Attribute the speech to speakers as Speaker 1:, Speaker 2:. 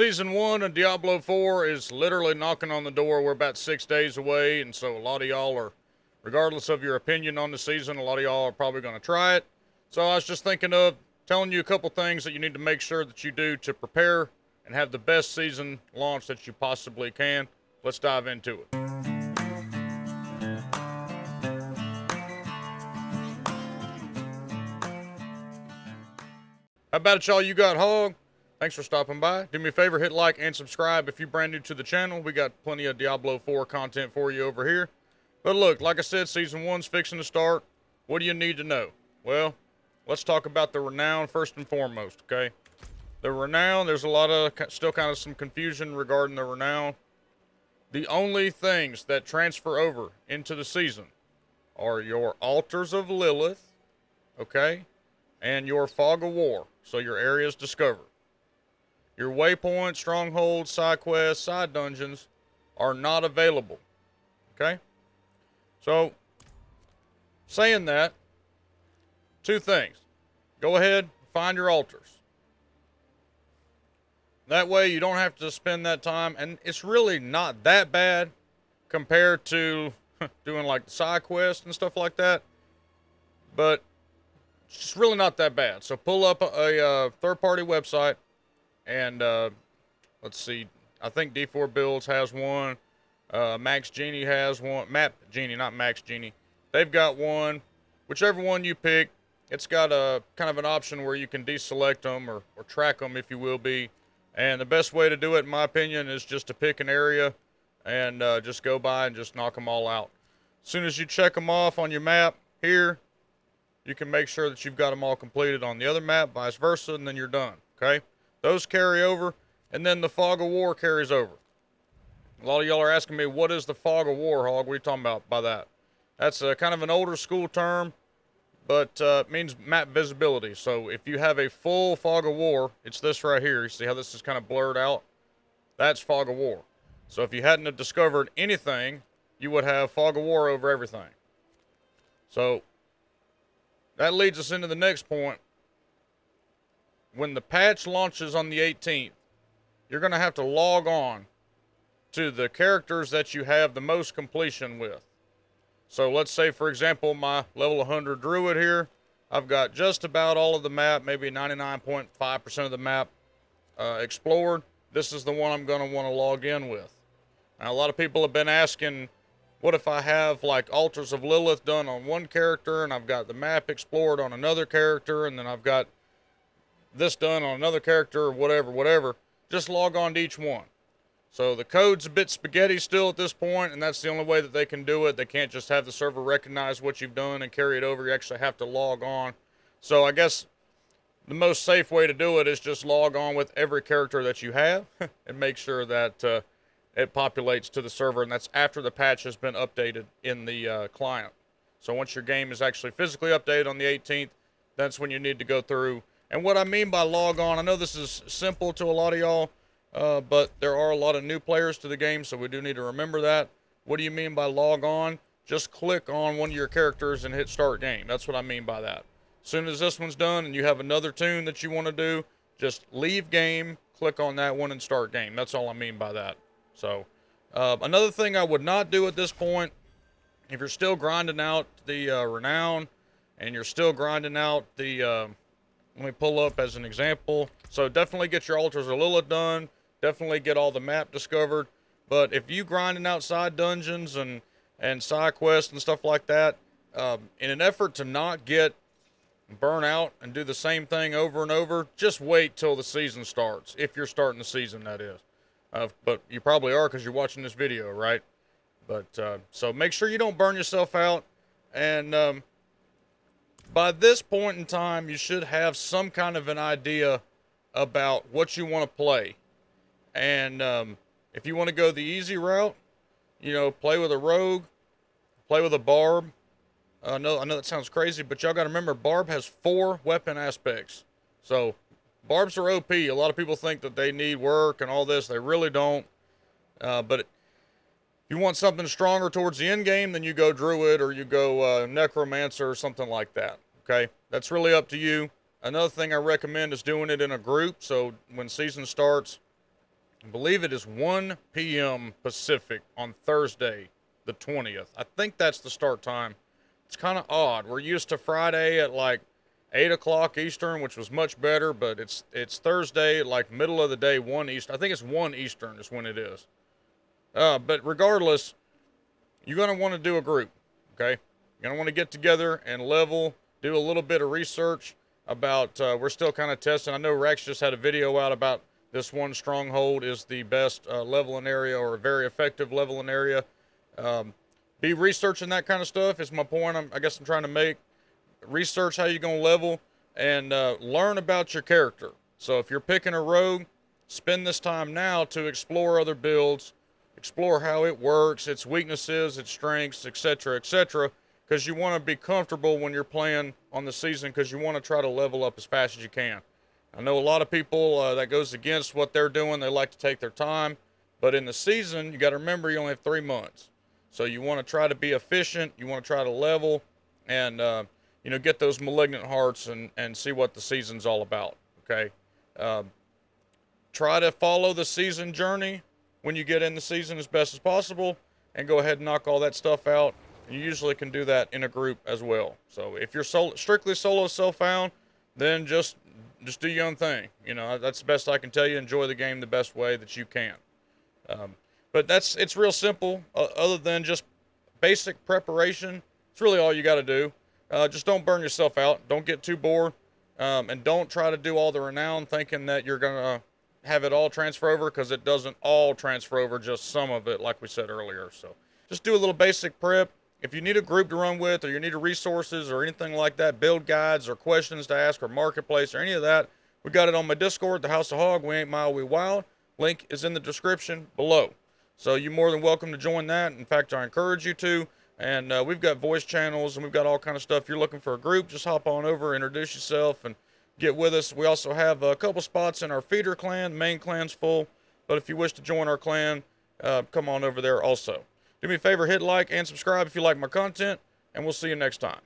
Speaker 1: Season 1 of Diablo 4 is literally knocking on the door. We're about 6 days away, and so a lot of y'all are, regardless of your opinion on the season, a lot of y'all are probably going to try it. So I was just thinking of telling you a couple things that you need to make sure that you do to prepare and have the best season launch that you possibly can. Let's dive into it. How about it, y'all? You got Hawg. Thanks for stopping by. Do me a favor, hit like and subscribe if you're brand new to the channel. We got plenty of Diablo 4 content for you over here. But look, like I said, Season 1's fixing to start. What do you need to know? Well, let's talk about the Renown first and foremost, okay? The Renown, there's a lot of, still kind of some confusion regarding the Renown. The only things that transfer over into the season are your Altars of Lilith, okay? And your Fog of War, so your areas discovered. Your waypoints, strongholds, side quests, side dungeons are not available. Okay? So, saying that, two things. Go ahead, find your altars. That way you don't have to spend that time, and it's really not that bad compared to doing like the side quests and stuff like that. But it's just really not that bad. So pull up a third-party website. And, let's see, I think D4 Builds has one, Max Genie has one, Map Genie, not Max Genie. They've got one. Whichever one you pick, it's got a kind of an option where you can deselect them or track them, if you will be. And the best way to do it, in my opinion, is just to pick an area and just go by and just knock them all out. As soon as you check them off on your map here, you can make sure that you've got them all completed on the other map, vice versa, and then you're done, okay? Those carry over, and then the Fog of War carries over. A lot of y'all are asking me, what is the Fog of War, Hawg? What are you talking about by that? That's kind of an older school term, but it means map visibility. So if you have a full Fog of War, it's this right here. You see how this is kind of blurred out? That's Fog of War. So if you hadn't have discovered anything, you would have Fog of War over everything. So that leads us into the next point. When the patch launches on the 18th, you're going to have to log on to the characters that you have the most completion with. So let's say, for example, my level 100 Druid here, I've got just about all of the map, maybe 99.5% of the map explored. This is the one I'm going to want to log in with. Now, a lot of people have been asking, what if I have like Altars of Lilith done on one character, and I've got the map explored on another character, and then I've got this done on another character, or whatever. Just log on to each one. So the code's a bit spaghetti still at this point, and that's the only way that they can do it. They can't just have the server recognize what you've done and carry it over. You actually have to log on. So I guess the most safe way to do it is just log on with every character that you have and make sure that it populates to the server, and that's after the patch has been updated in the client. So once your game is actually physically updated on the 18th, that's when you need to go through. And what I mean by log on, I know this is simple to a lot of y'all, but there are a lot of new players to the game, so we do need to remember that. What do you mean by log on? Just click on one of your characters and hit start game. That's what I mean by that. As soon as this one's done and you have another tune that you want to do, just leave game, click on that one, and start game. That's all I mean by that. So, another thing I would not do at this point, if you're still grinding out the Renown, and you're still grinding out the... let me pull up as an example. So definitely get your Altars of Lilith done. Definitely get all the map discovered. But if you grinding outside dungeons and side quests and stuff like that, in an effort to not get burnt out and do the same thing over and over, just wait till the season starts. If you're starting the season, that is. But you probably are because you're watching this video, right? But so make sure you don't burn yourself out. And by this point in time, you should have some kind of an idea about what you want to play. And if you want to go the easy route, you know, play with a rogue, play with a barb. I know that sounds crazy, but y'all got to remember, barb has 4 weapon aspects. So barbs are OP. A lot of people think that they need work and all this. They really don't. But if you want something stronger towards the end game, then you go druid or you go necromancer or something like that. Okay, that's really up to you. Another thing I recommend is doing it in a group. So when season starts, I believe it is 1 p.m. Pacific on Thursday, the 20th. I think that's the start time. It's kind of odd. We're used to Friday at like 8 o'clock Eastern, which was much better, but it's Thursday, like middle of the day, 1 Eastern. I think it's 1 Eastern is when it is. But regardless, you're going to want to do a group, okay? You're going to want to get together and level, do a little bit of research about, we're still kind of testing. I know Rex just had a video out about this one stronghold is the best leveling area, or a very effective leveling area. Be researching that kind of stuff is my point I guess I'm trying to make. Research how you're going to level, and learn about your character. So if you're picking a rogue, spend this time now to explore other builds, explore how it works, its weaknesses, its strengths, etc., etc., because you want to be comfortable when you're playing on the season, because you want to try to level up as fast as you can. I know a lot of people that goes against what they're doing. They like to take their time, but in the season, you got to remember you only have 3 months. So you want to try to be efficient. You want to try to level, and you know, get those malignant hearts and see what the season's all about. Okay, try to follow the season journey when you get in the season as best as possible, and go ahead and knock all that stuff out. You usually can do that in a group as well. So if you're strictly solo self-found, then just do your own thing. You know, that's the best I can tell you. Enjoy the game the best way that you can. But it's real simple. Other than just basic preparation, it's really all you got to do. Just don't burn yourself out. Don't get too bored. And don't try to do all the renown thinking that you're going to have it all transfer over, because it doesn't all transfer over, just some of it, like we said earlier. So just do a little basic prep. If you need a group to run with, or you need resources or anything like that, build guides or questions to ask, or marketplace or any of that, we got it on my Discord, the House of Hawg. We ain't mild, we wild. Link is in the description below. So you're more than welcome to join that. In fact, I encourage you to. And we've got voice channels, and we've got all kind of stuff. If you're looking for a group, just hop on over, introduce yourself, and get with us. We also have a couple spots in our feeder clan. The main clan's full, but if you wish to join our clan, come on over there also. Do me a favor, hit like and subscribe if you like my content, and we'll see you next time.